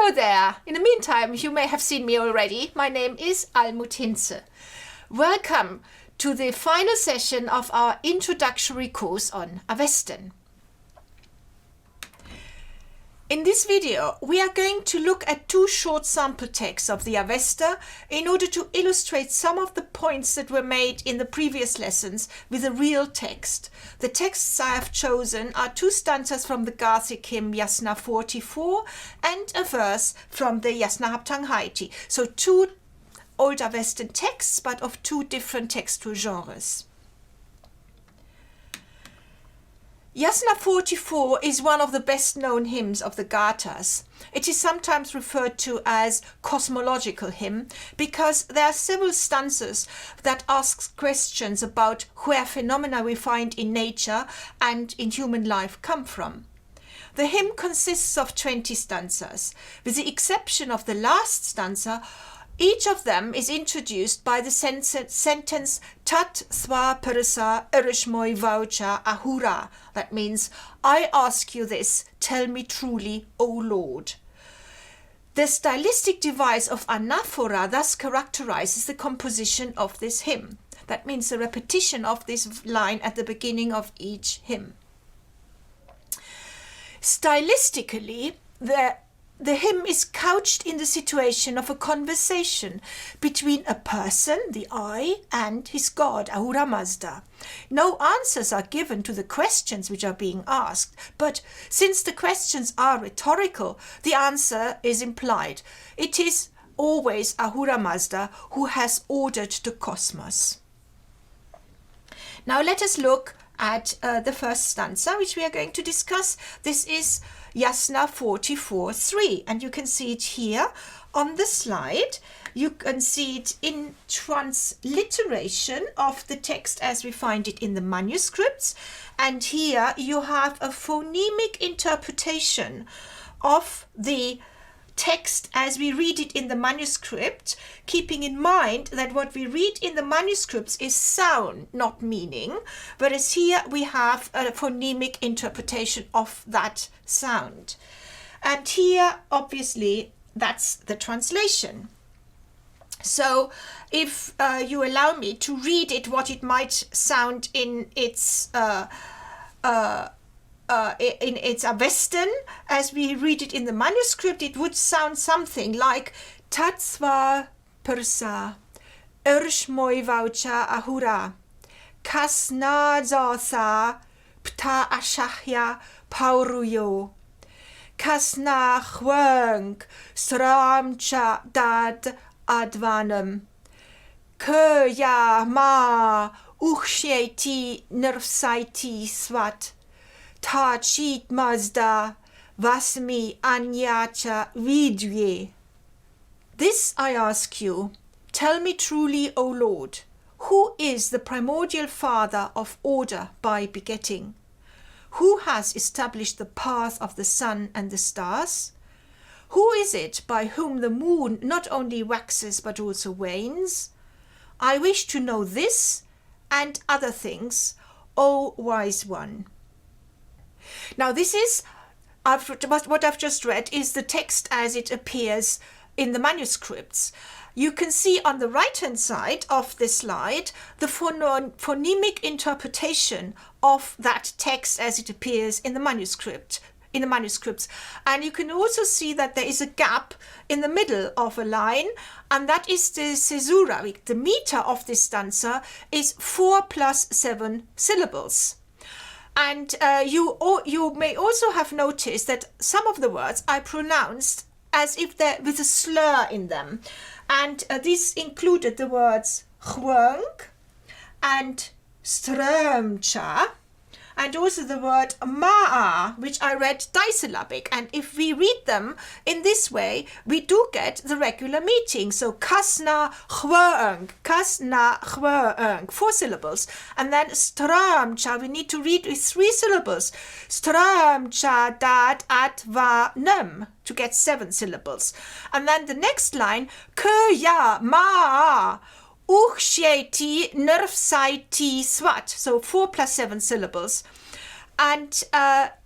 Hello there. In the meantime, you may have seen me already. My name is Almut Hinze. Welcome to the final session of our introductory course on Avestan. In this video, we are going to look at two short sample texts of the Avesta in order to illustrate some of the points that were made in the previous lessons with a real text. The texts I have chosen are two stanzas from the Gothic hymn Yasna 44 and a verse from the Yasna Haptaŋhāiti. So two Old Avestan texts, but of two different textual genres. Yasna 44 is one of the best-known hymns of the Gathas. It is sometimes referred to as cosmological hymn because there are several stanzas that ask questions about where phenomena we find in nature and in human life come from. The hymn consists of 20 stanzas. With the exception of the last stanza, each of them is introduced by the sentence Tat swa persa erishmoi voucha ahura. That means, I ask you this, tell me truly, O Lord. The stylistic device of anaphora thus characterizes the composition of this hymn. That means the repetition of this line at the beginning of each hymn. Stylistically, the hymn is couched in the situation of a conversation between a person, the I, and his god, Ahura Mazda. No answers are given to the questions which are being asked, but since the questions are rhetorical, the answer is implied. It is always Ahura Mazda who has ordered the cosmos. Now let us look at the first stanza, which we are going to discuss. This is Yasna 44:3, and you can see it here on the slide. You can see it in transliteration of the text as we find it in the manuscripts, and here you have a phonemic interpretation of the text as we read it in the manuscript, keeping in mind that what we read in the manuscripts is sound, not meaning, whereas here we have a phonemic interpretation of that sound. And here, obviously, that's the translation. So if you allow me to read it, what it might sound in its Avestan, as we read it in the manuscript, it would sound something like Tat swa persa ershmoi voucha ahura kasna zasa pta ashahya pauruyo kasna chweng sramcha dad advanam kya ma uchshieti nervsaiti swat Ta cheat Mazda Vasmi Anyacha Vidye. This I ask you, tell me truly, O Lord, who is the primordial father of order by begetting? Who has established the path of the sun and the stars? Who is it by whom the moon not only waxes but also wanes? I wish to know this and other things, O wise one. Now this is, what I've just read is the text as it appears in the manuscripts. You can see on the right-hand side of this slide the phonemic interpretation of that text as it appears in the manuscripts. And you can also see that there is a gap in the middle of a line, and that is the caesura. The meter of this stanza is 4 + 7 syllables. And you may also have noticed that some of the words are pronounced as if they're with a slur in them. And this included the words chweng and strömcha, and also the word maa, which I read disyllabic. And if we read them in this way, we do get the regular meaning. So kasna chweng, 4 syllables. And then strömcha, we need to read with 3 syllables. Strömcha dad at va nem, to get 7 syllables. And then the next line, kya ma uchshieti nervsaiti swat, so 4 + 7 syllables. And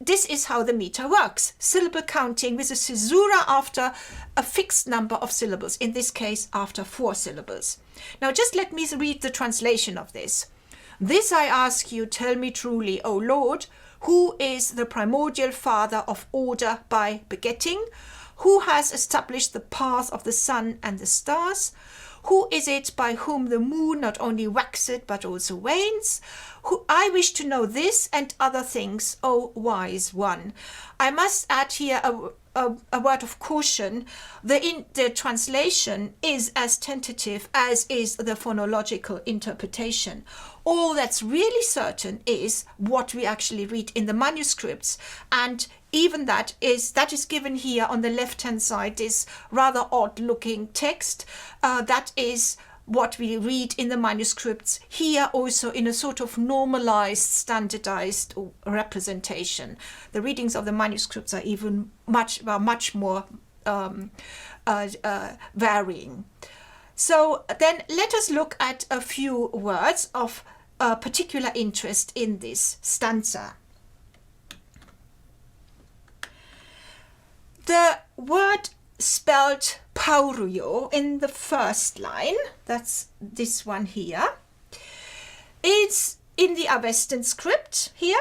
this is how the meter works. Syllable counting with a caesura after a fixed number of syllables, in this case after 4 syllables. Now just let me read the translation of this. This I ask you, tell me truly, O Lord, who is the primordial father of order by begetting? Who has established the path of the sun and the stars? Who is it by whom the moon not only waxeth but also wanes? I wish to know this and other things, O wise one. I must add here a word of caution. The translation is as tentative as is the phonological interpretation. All that's really certain is what we actually read in the manuscripts, and even that is given here on the left-hand side, this rather odd-looking text. That is what we read in the manuscripts here, also in a sort of normalized, standardized representation. The readings of the manuscripts are even much more varying. So then let us look at a few words of particular interest in this stanza. The word spelled paurio in the first line, that's this one here, is in the Avestan script here,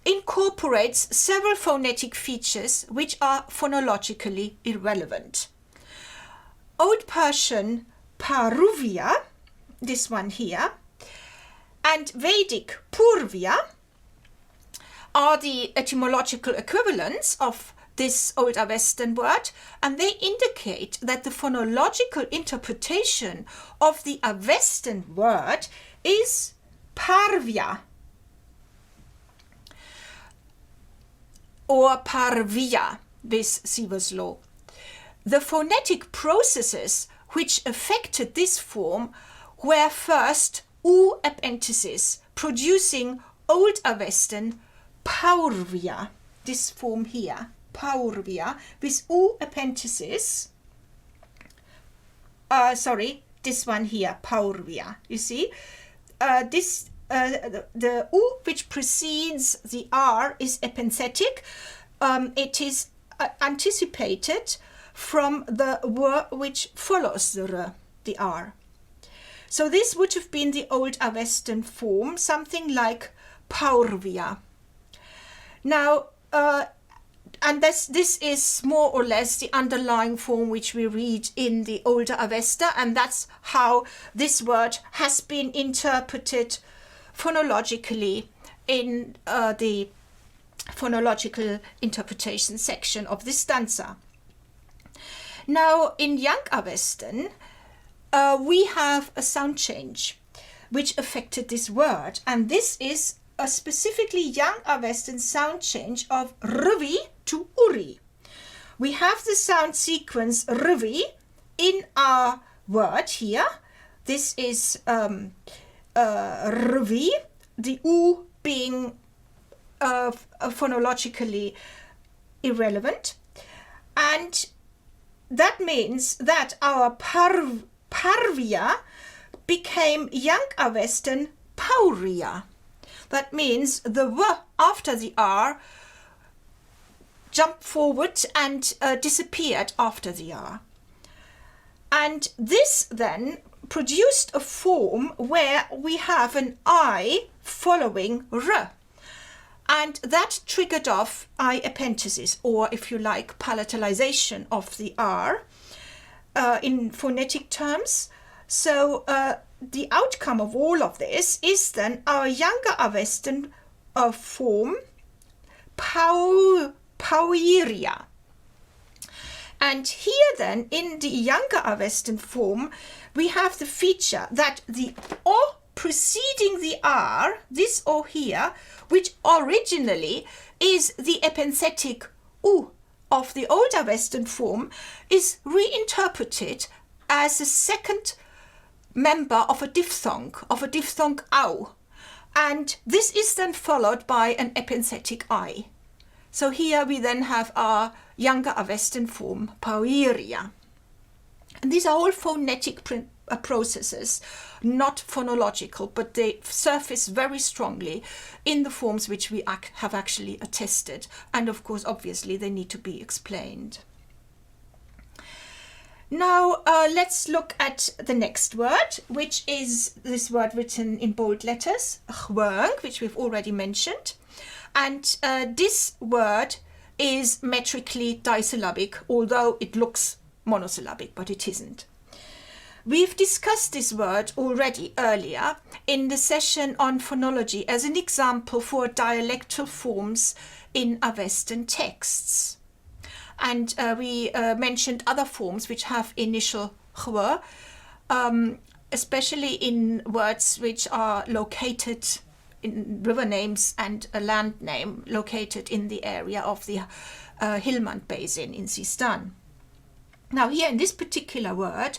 incorporates several phonetic features which are phonologically irrelevant. Old Persian paruvia, this one here, and Vedic purvia are the etymological equivalents of this Old Avestan word, and they indicate that the phonological interpretation of the Avestan word is parvia or parvia with Siever's law. The phonetic processes which affected this form were first U epenthesis, producing Old Avestan paurvia, this form here, paurvia, with U epenthesis. This one here, paurvia. You see, the U which precedes the R is epenthetic. It is anticipated from the word which follows the R. So this would have been the Old Avestan form, something like paurvia. Now, and this is more or less the underlying form which we read in the Older Avesta, and that's how this word has been interpreted phonologically in the phonological interpretation section of this stanza. Now, in Young Avestan, we have a sound change which affected this word, and this is a specifically Young Avestan sound change of rvi to uri. We have the sound sequence rvi in our word here. This is rvi, the u being phonologically irrelevant, and that means that our parvia became Young Avestan pauria. That means the w after the r jumped forward and disappeared after the r. And this then produced a form where we have an I following r. And that triggered off I epenthesis, or if you like, palatalization of the r in phonetic terms. So the outcome of all of this is then our Younger Avestan form, pauiria. And here then, in the Younger Avestan form, we have the feature that the O preceding the R, this O here, which originally is the epenthetic U of the Old Avestan form, is reinterpreted as a second member of a diphthong au, and this is then followed by an epenthetic I. So here we then have our Younger Avestan form, pauiria. And these are all phonetic processes, not phonological, but they surface very strongly in the forms which we have actually attested. And of course, obviously, they need to be explained. Now, let's look at the next word, which is this word written in bold letters, hvang, which we've already mentioned. And this word is metrically disyllabic, although it looks monosyllabic, but it isn't. We've discussed this word already earlier in the session on phonology as an example for dialectal forms in Avestan texts. And we mentioned other forms which have initial hw, especially in words which are located in river names and a land name located in the area of the Helmand Basin in Sistan. Now here in this particular word,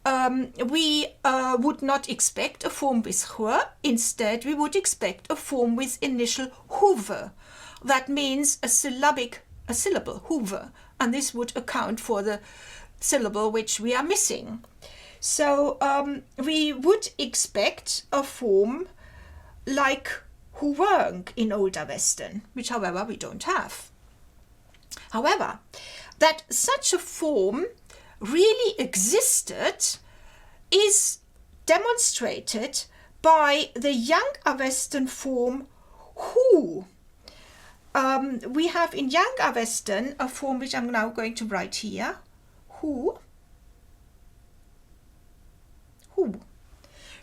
we would not expect a form with hw. Instead, we would expect a form with initial huve. That means a syllable, huve, and this would account for the syllable which we are missing. So we would expect a form like hvang in Old Avestan, which however we don't have. However, that such a form really existed is demonstrated by the Young Avestan form hu. We have in Young Avestan a form which I'm now going to write here, hu,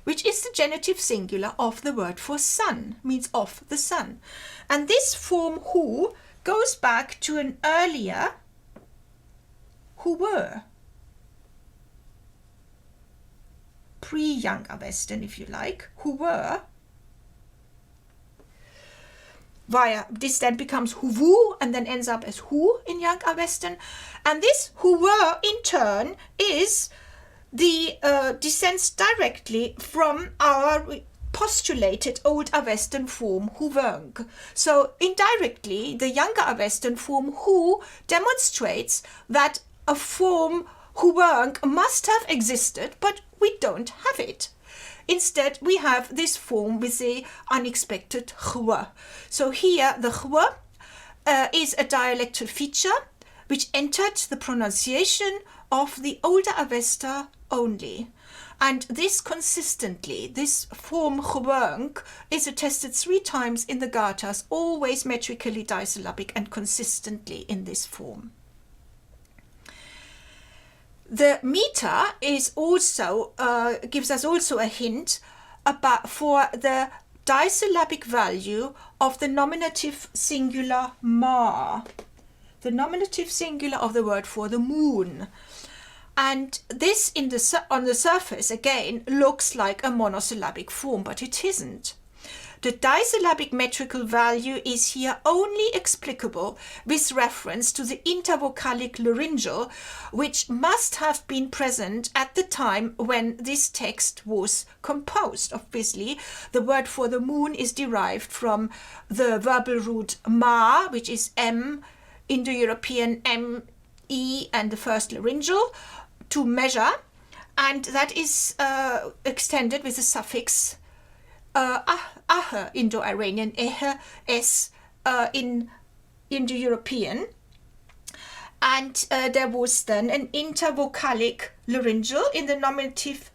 which is the genitive singular of the word for sun, means of the sun. And this form hu goes back to an earlier huwe, pre-Young Avestan, if you like, huwe. This then becomes huvu and then ends up as hu in Young Avestan. And this huwe in turn is the descends directly from our postulated Old Avestan form hvang. So indirectly, the Younger Avestan form hu demonstrates that a form hvang must have existed, but we don't have it. Instead, we have this form with the unexpected hw. So here, the hw is a dialectal feature which entered the pronunciation of the Older Avesta only. And this form hvang is attested 3 times in the Gathas, always metrically disyllabic and consistently in this form. The meter is also gives us also a hint for the disyllabic value of the nominative singular ma, the nominative singular of the word for the moon. And this on the surface again looks like a monosyllabic form, but it isn't. The disyllabic metrical value is here only explicable with reference to the intervocalic laryngeal, which must have been present at the time when this text was composed. Obviously, the word for the moon is derived from the verbal root ma, which is M, Indo-European M, E, and the first laryngeal, to measure, and that is extended with the suffix Indo-Iranian, s in Indo-European, and there was then an intervocalic laryngeal in the nominative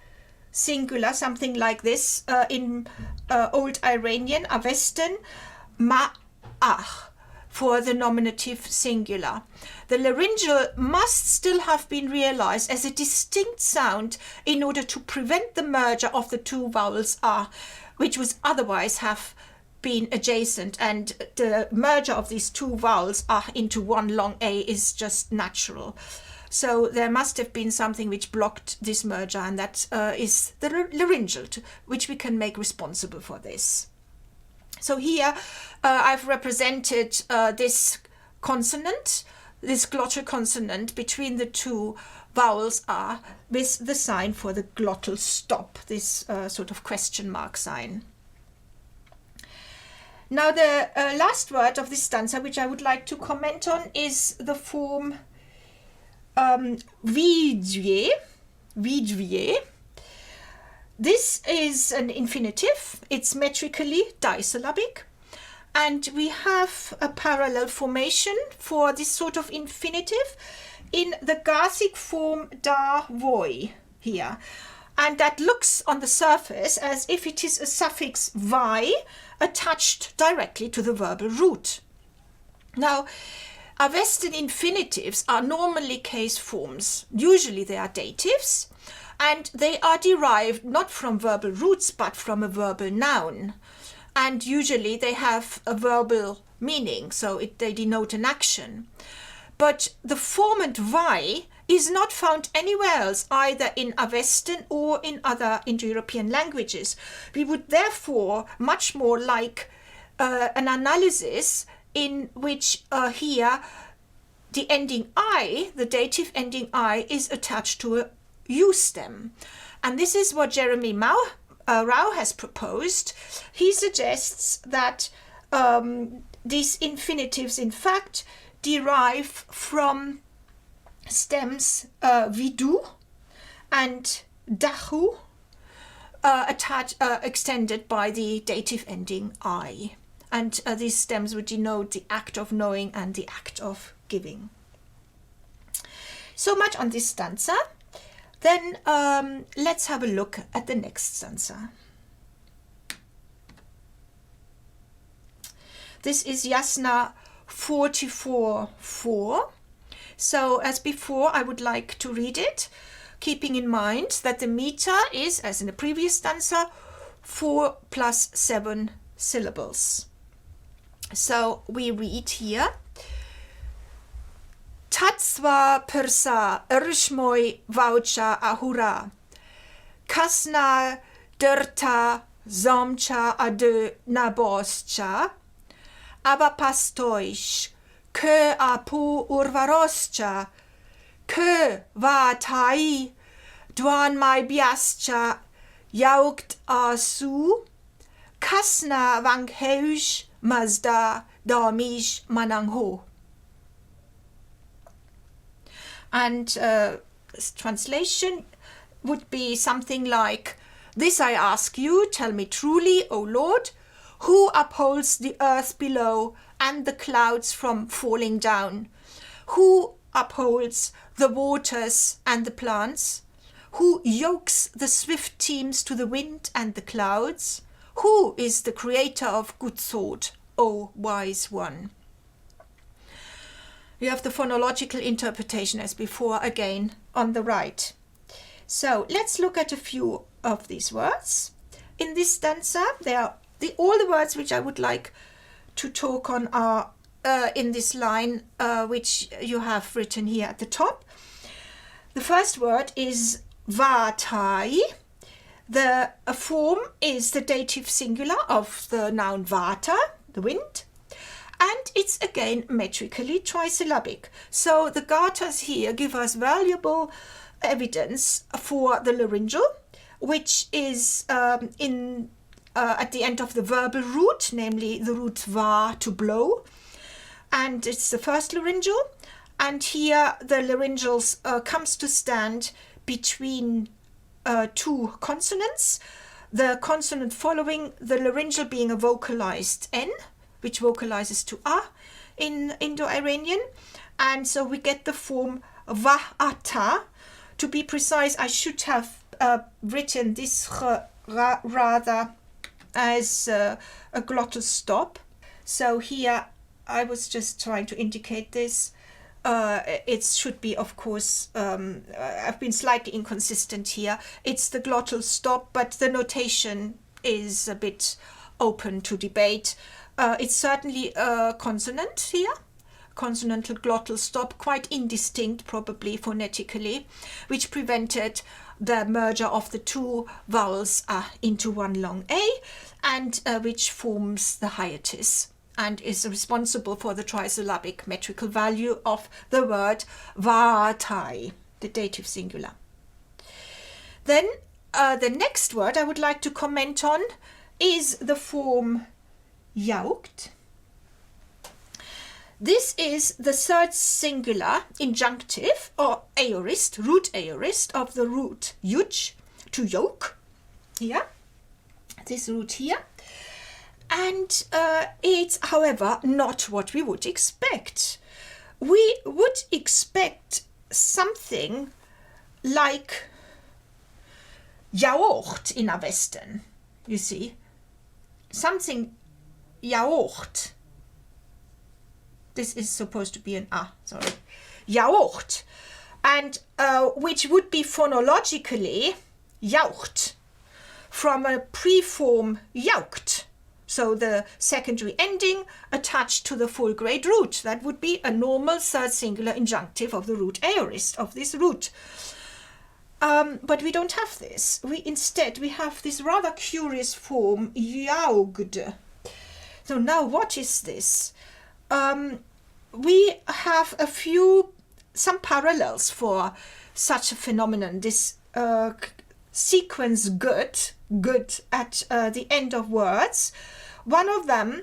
singular, something like this, in Old Iranian, Avestan, ma'ah, for the nominative singular. The laryngeal must still have been realized as a distinct sound in order to prevent the merger of the 2 vowels ah, which would otherwise have been adjacent, and the merger of these 2 vowels ah into one long a is just natural. So there must have been something which blocked this merger, and that is the laryngeal, which we can make responsible for this. So here I've represented this consonant, this glottal consonant between the 2 vowels are with the sign for the glottal stop, this sort of question mark sign. Now the last word of this stanza which I would like to comment on is the form vidue, This is an infinitive. It's metrically disyllabic. And we have a parallel formation for this sort of infinitive in the Gothic form da voi here. And that looks on the surface as if it is a suffix vi attached directly to the verbal root. Now, Avestan infinitives are normally case forms. Usually they are datives, and they are derived not from verbal roots but from a verbal noun. And usually they have a verbal meaning, so they denote an action. But the formant vi is not found anywhere else, either in Avestan or in other Indo-European languages. We would therefore much more like an analysis in which here the ending I, the dative ending I, is attached to a U stem. And this is what Jeremy Rao has proposed. He suggests that these infinitives, in fact, derive from stems vidu and dahu extended by the dative ending I. And these stems would denote the act of knowing and the act of giving. So much on this stanza. Then let's have a look at the next stanza. This is Yasna 44:4. So as before, I would like to read it, keeping in mind that the meter is, as in the previous stanza, 4 plus 7 syllables. So we read here. Tatsva persa ershmoi vaucha ahura. Kasna derta zomcha ade naboscha. Abapastoish ke apu urvaroscha. Ke vatai dwan mai biascha yaukt asu. Kasna vangheush mazda damish manangho. And translation would be something like, this I ask you, tell me truly, O Lord, who upholds the earth below and the clouds from falling down? Who upholds the waters and the plants? Who yokes the swift teams to the wind and the clouds? Who is the creator of good thought, O wise one? You have the phonological interpretation as before, again on the right. So let's look at a few of these words. In this stanza, there are all the words which I would like to talk on are in this line, which you have written here at the top. The first word is vatai. The form is the dative singular of the noun vata, the wind. And it's again metrically trisyllabic. So the gathas here give us valuable evidence for the laryngeal, which is at the end of the verbal root, namely the root va, to blow. And it's the first laryngeal. And here the laryngeals comes to stand between two consonants. The consonant following the laryngeal being a vocalized N, which vocalizes to a in Indo-Iranian. And so we get the form va'ata. To be precise, I should have written this rather as a glottal stop. So here I was just trying to indicate this. It should be, of course, I've been slightly inconsistent here. It's the glottal stop, but the notation is a bit open to debate. It's certainly a consonant here, consonantal glottal stop, quite indistinct probably phonetically, which prevented the merger of the two vowels into one long A, and which forms the hiatus and is responsible for the trisyllabic metrical value of the word vatai, the dative singular. Then the next word I would like to comment on is the form yaukt. This is the third singular injunctive or aorist, root aorist of the root yuj, to yoke. here, this root here. And it's, however, not what we would expect. We would expect something like jaucht in Avestan, you see. Something jaucht. This is supposed to be an A, sorry. Jaucht. And which would be phonologically jaucht, from a preform jaucht. So the secondary ending attached to the full grade root. That would be a normal third singular injunctive of the root aorist, of this root. But we don't have this. Instead, we have this rather curious form, jaugd. So now what is this? We have some parallels for such a phenomenon, this sequence good at the end of words. One of them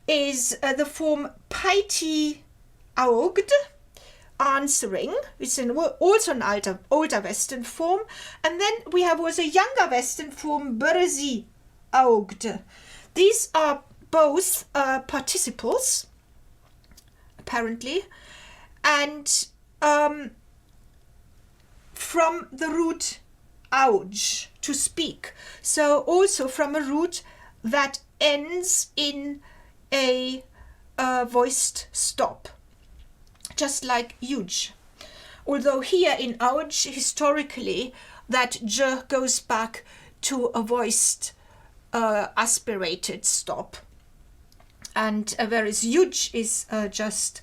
is the form paiti augd, answering, which is also an Old Avestan form. And then we have also a Young Avestan form, berzi augd. These are both participles, apparently, and from the root auge, to speak. So also from a root that ends in a voiced stop, just like huge. Although here in auge, historically, that j goes back to a voiced aspirated stop. And whereas huge is just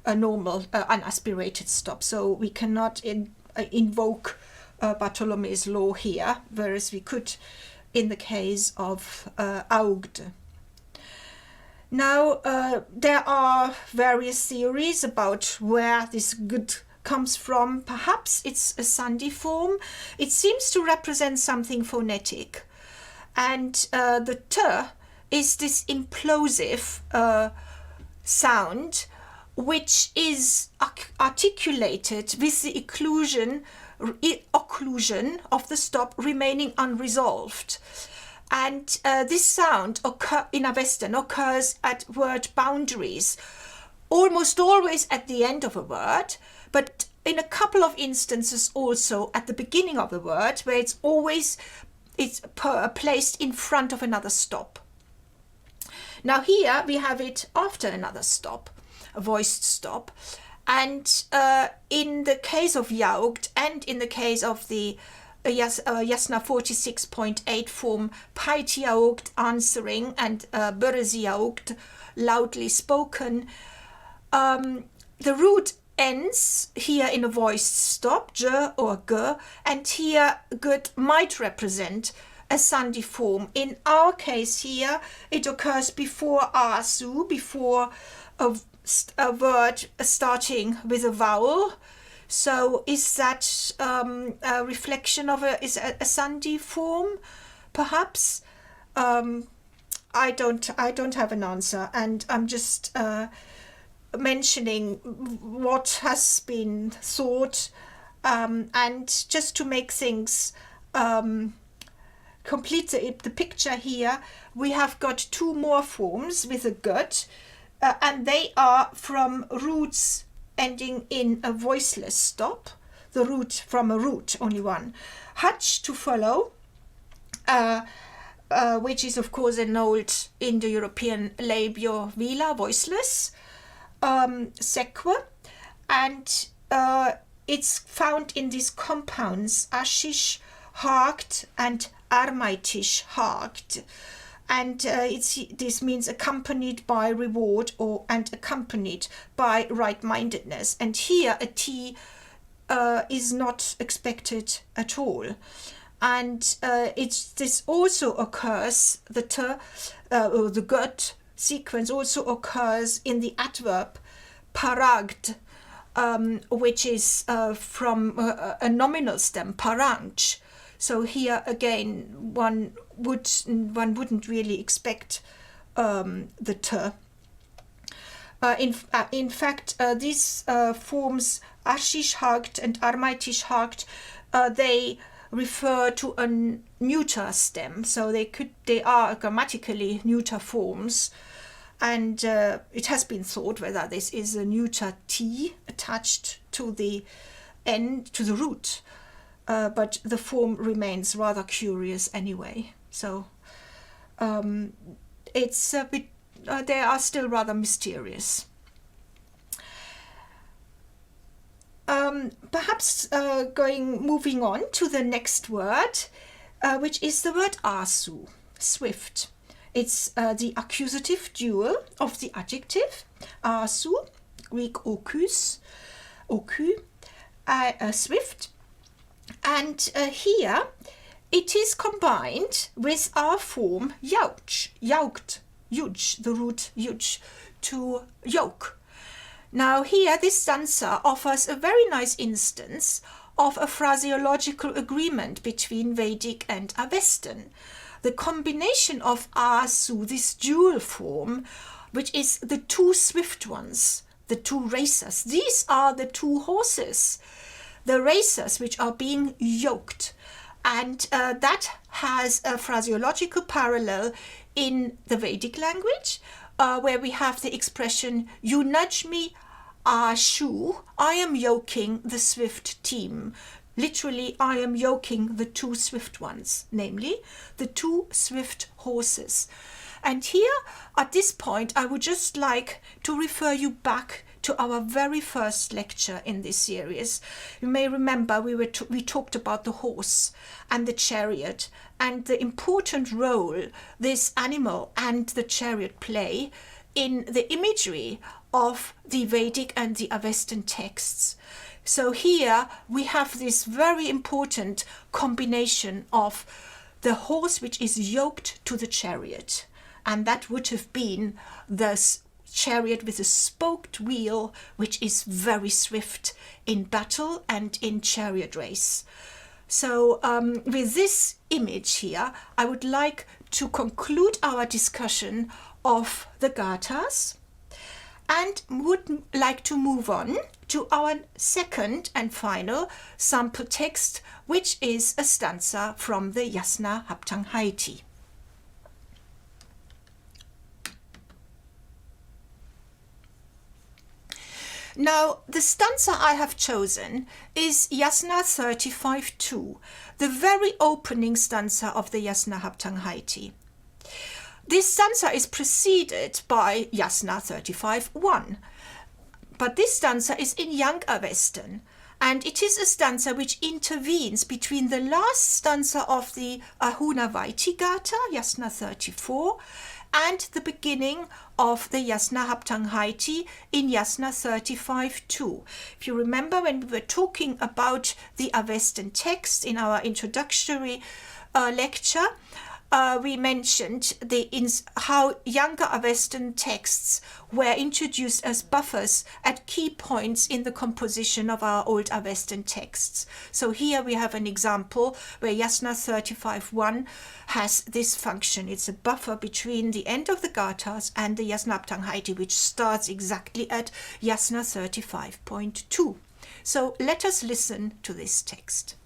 a normal unaspirated stop. So we cannot invoke Bartholomew's law here, whereas we could in the case of augd. Now, there are various theories about where this good comes from. Perhaps it's a Sandhi form. It seems to represent something phonetic. And the t is this implosive sound, which is articulated with the occlusion of the stop remaining unresolved. And this sound in Avestan occurs at word boundaries, almost always at the end of a word, but in a couple of instances also at the beginning of the word, where it's placed in front of another stop. Now here we have it after another stop, a voiced stop. And in the case of Jaugd and in the case of the Yasna 46.8 form, Paiti Jaugd, answering, and Berezi Jaugd, loudly spoken, the root ends here in a voiced stop, j or g, and here good might represent a Sandhi form. In our case here, it occurs before asu, before a word starting with a vowel. So is that a reflection of a Sandhi form? Perhaps. I don't have an answer, and I'm just mentioning what has been thought, and just to make things complete the picture here, we have got two more forms with a gut, and they are from roots ending in a voiceless stop, the root from a root, only one. Hutch to follow, which is of course an old Indo-European labio-vela, voiceless, seque, and it's found in these compounds ashish hagt and armaitish hagt, and this means accompanied by reward and accompanied by right-mindedness, and here a t is not expected at all. And this also occurs, the t or the gut sequence also occurs in the adverb paragd, which is from a nominal stem, parang. So here again, one wouldn't really expect the t. In fact, these forms ashish hagt and armaitish hagt, they refer to a neuter stem, so they are grammatically neuter forms, and it has been thought whether this is a neuter t attached to the end, to the root, but the form remains rather curious anyway. So it's a bit, they are still rather mysterious. Perhaps moving on to the next word, which is the word asu, swift. It's the accusative dual of the adjective asu, Greek okys, swift, and here it is combined with our form yaukt, the root yuj, to yoke. Now here this stanza offers a very nice instance of a phraseological agreement between Vedic and Avestan. The combination of asu, this dual form, which is the two swift ones, the two racers. These are the two horses, the racers which are being yoked. And that has a phraseological parallel in the Vedic language, where we have the expression, you nudge me, ashu, I am yoking the swift team. Literally, I am yoking the two swift ones, namely the two swift horses. And here, at this point, I would just like to refer you back to our very first lecture in this series. You may remember we talked about the horse and the chariot and the important role this animal and the chariot play in the imagery of the Vedic and the Avestan texts. So here we have this very important combination of the horse which is yoked to the chariot, and that would have been the chariot with a spoked wheel, which is very swift in battle and in chariot race. So with this image here, I would like to conclude our discussion of the gathas and would like to move on to our second and final sample text, which is a stanza from the Yasna Haptaŋhāiti. Now, the stanza I have chosen is Yasna 35:2, the very opening stanza of the Yasna Haptaŋhāiti. This stanza is preceded by Yasna 35:1, but this stanza is in Young Avestan, and it is a stanza which intervenes between the last stanza of the Ahunavaiti Gatha, Yasna 34, and the beginning of the Yasna Haptaŋhāiti in Yasna 35:2. If you remember, when we were talking about the Avestan text in our introductory lecture, we mentioned how younger Avestan texts were introduced as buffers at key points in the composition of our Old Avestan texts. So here we have an example where Yasna 35:1 has this function. It's a buffer between the end of the gathas and the Yasna Haptaŋhāiti, which starts exactly at Yasna 35.2. So let us listen to this text.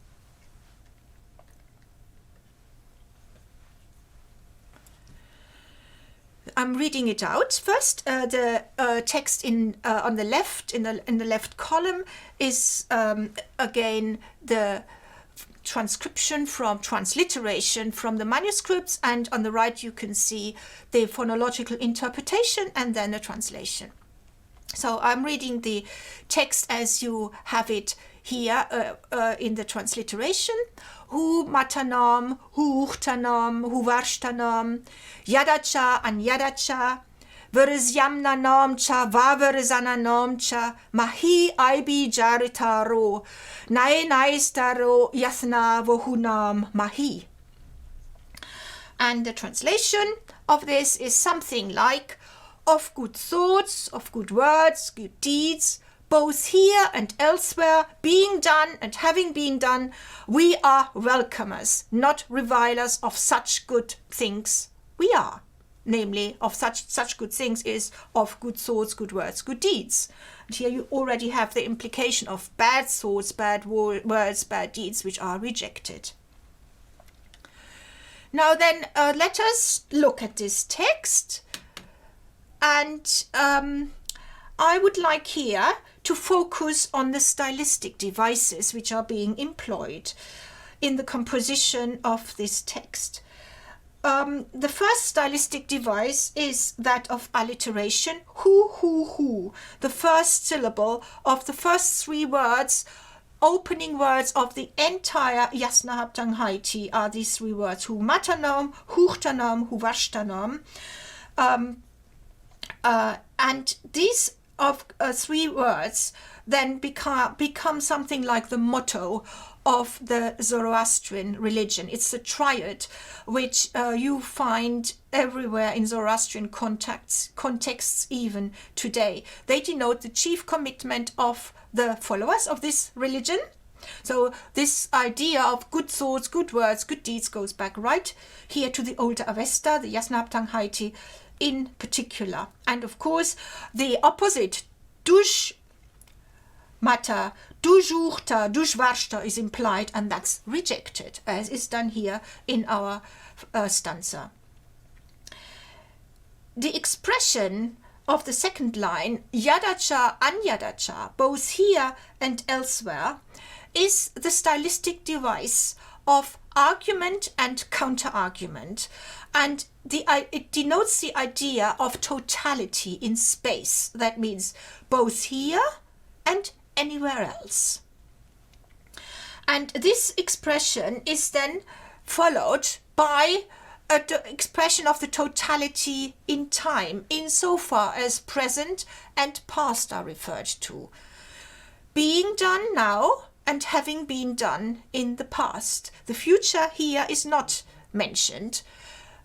I'm reading it out. First, the text on the left, in the left column, is again the transliteration from the manuscripts, and on the right you can see the phonological interpretation and then the translation. So I'm reading the text as you have it here in the transliteration. Hu matanam, hu uchtanam, hu varshtanam, yadacha an yadacha, verizyamna namcha, vaverizana namcha, mahi aibi jaritaro, naistaro yasna vohunam mahi. And the translation of this is something like, of good thoughts, of good words, good deeds, both here and elsewhere, being done and having been done, we are welcomers, not revilers of such good things we are. Namely, of such good things is of good thoughts, good words, good deeds. And here you already have the implication of bad thoughts, bad words, bad deeds, which are rejected. Now then, let us look at this text, and I would like here to focus on the stylistic devices which are being employed in the composition of this text. The first stylistic device is that of alliteration, who, the first syllable of the first three words, opening words of the entire Yasna Haptaŋhāiti are these three words, hu matanam, huchtanam, hu vashtanam. And these three words then become something like the motto of the Zoroastrian religion. It's a triad which you find everywhere in Zoroastrian contexts even today. They denote the chief commitment of the followers of this religion. So this idea of good thoughts, good words, good deeds goes back right here to the Old Avestan, the Yasna Haptaŋhāiti in particular. And of course, the opposite, dush mata, dushurta, dushvarshta is implied, and that's rejected, as is done here in our stanza. The expression of the second line, yadacha, anyadacha, both here and elsewhere, is the stylistic device of argument and counter-argument, and it denotes the idea of totality in space. That means both here and anywhere else. And this expression is then followed by an expression of the totality in time, insofar as present and past are referred to. Being done now and having been done in the past. The future here is not mentioned.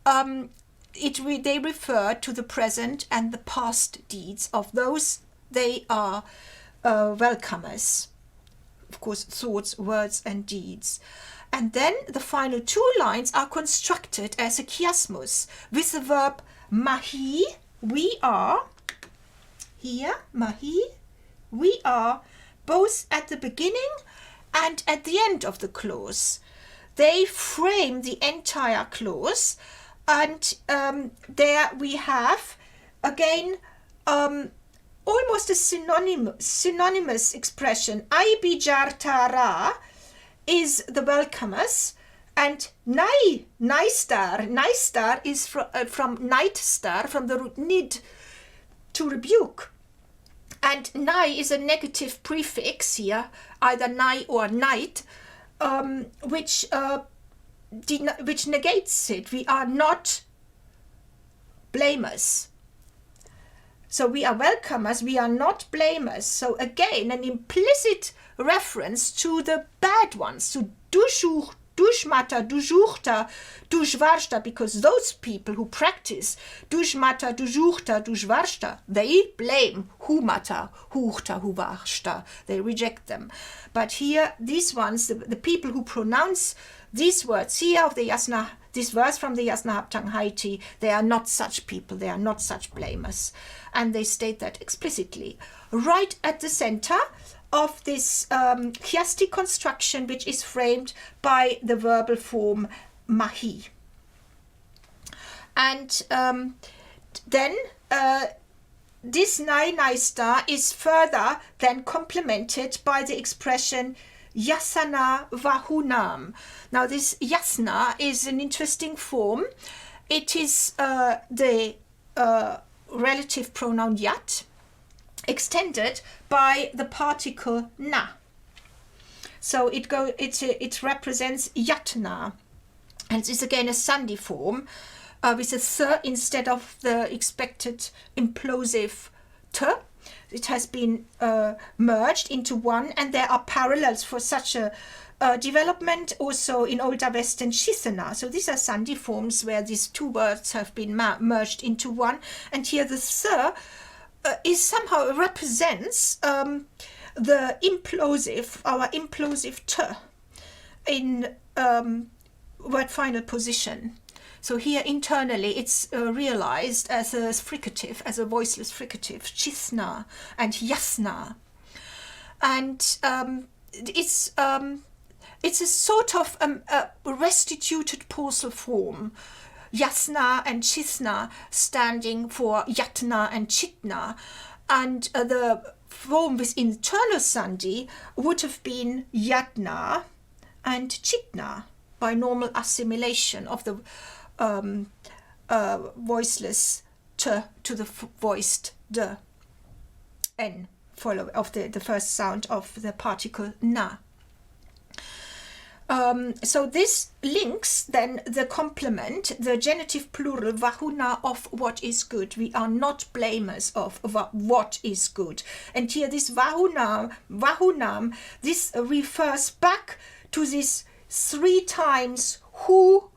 They refer to the present and the past deeds of those they are welcomers. Of course, thoughts, words, and deeds. And then the final two lines are constructed as a chiasmus with the verb mahi, we are. Here, mahi, we are, both at the beginning and at the end of the clause. They frame the entire clause, and there we have again almost a synonymous expression. Aibijartara is the welcomers, and naistar is from night star, from the root nid, to rebuke. And nai is a negative prefix here, either nai or night, which negates it. We are not blamers. So we are welcomers, we are not blamers. So again, an implicit reference to the bad ones, to dushmata, dushurta, dushvarshta, because those people who practice dushmata, dushurta, dushvarshta, they blame humata, hurta, huvarshta. They reject them. But here, these ones, the people who pronounce these words here of the Yasna, this verse from the Yasna Haptaŋhāiti, they are not such people, they are not such blamers. And they state that explicitly. Right at the center of this chiastic construction, which is framed by the verbal form mahi. And then this naistar is further then complemented by the expression yasana vahunam. Now this yasna is an interesting form. It is the relative pronoun yat, extended by the particle na. So it represents yatna, and it's again a sandhi form with a th instead of the expected implosive t. It has been merged into one, and there are parallels for such a development also in Old Avestan Shisana. So these are sandhi forms where these two words have been merged into one, and here the th is somehow represents the implosive, our implosive t in word final position. So here internally it's realized as a fricative, as a voiceless fricative, chisna and yasna. And it's a sort of a restituted pausal form. Yasna and chisna standing for yatna and chitna. And the form with internal sandhi would have been yatna and chitna by normal assimilation of the voiceless t to the voiced d, n, follow of the first sound of the particle na. So this links then the complement, the genitive plural vahuna of what is good. We are not blamers of what is good. And here this vahunam, this refers back to this 3 times who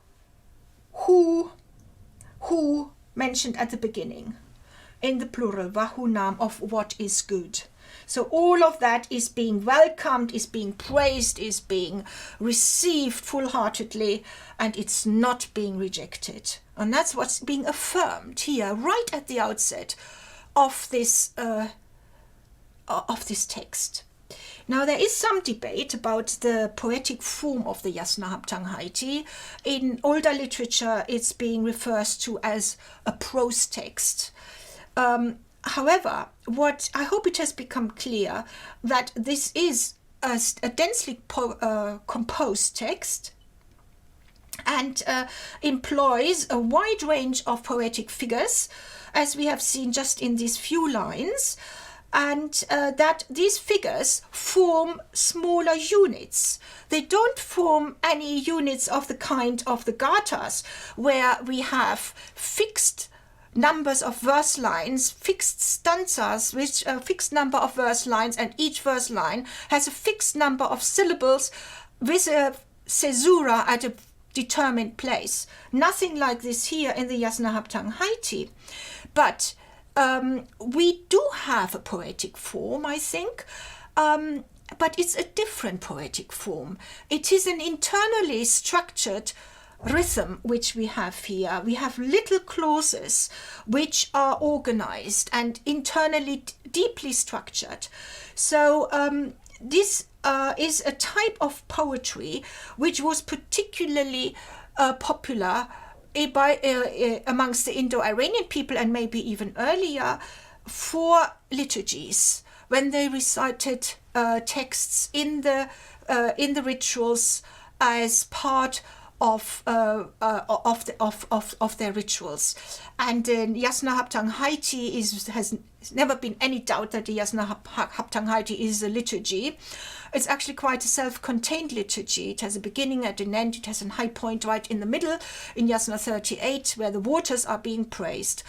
mentioned at the beginning in the plural vahunam of what is good. So all of that is being welcomed, is being praised, is being received full-heartedly, and it's not being rejected. And that's what's being affirmed here right at the outset of this text. Now there is some debate about the poetic form of the Yasna Haptaŋhāiti. In older literature it's being referred to as a prose text. However, what I hope it has become clear that this is a densely composed text and employs a wide range of poetic figures, as we have seen just in these few lines, and that these figures form smaller units. They don't form any units of the kind of the gathas, where we have fixed numbers of verse lines, fixed stanzas, which a fixed number of verse lines, and each verse line has a fixed number of syllables with a caesura at a determined place. Nothing like this here in the Yasna Haptaŋhāiti. But we do have a poetic form, I think, but it's a different poetic form. It is an internally structured rhythm which we have here. We have little clauses which are organized and internally deeply structured. So this is a type of poetry which was particularly popular amongst the Indo-Iranian people, and maybe even earlier, for liturgies, when they recited texts in the rituals as part of their rituals. And Yasna Haptaŋhāiti has never been any doubt that the Yasna Haptaŋhāiti is a liturgy. It's actually quite a self-contained liturgy. It has a beginning and an end. It has a high point right in the middle in Yasna 38, where the waters are being praised.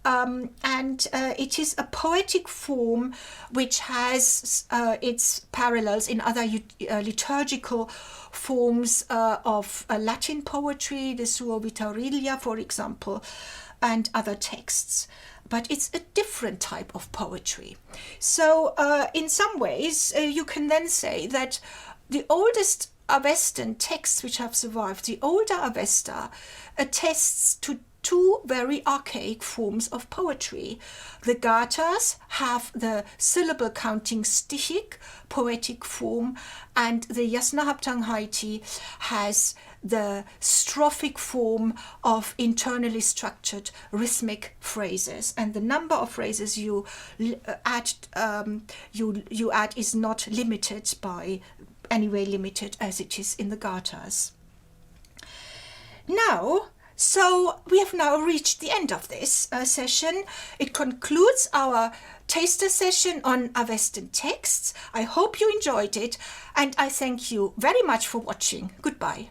And it is a poetic form which has its parallels in other liturgical forms of Latin poetry, the Suo Vitalilia, for example, and other texts. But it's a different type of poetry. So in some ways, you can then say that the oldest Avestan texts which have survived, the older Avesta, attests to 2 very archaic forms of poetry. The gathas have the syllable counting stichic poetic form, and the Yasna Haptaŋhāiti has the strophic form of internally structured rhythmic phrases. And the number of phrases you add is not limited by any way limited as it is in the gathas. Now, so we have now reached the end of this session. It concludes our taster session on Avestan texts. I hope you enjoyed it, and I thank you very much for watching. Goodbye.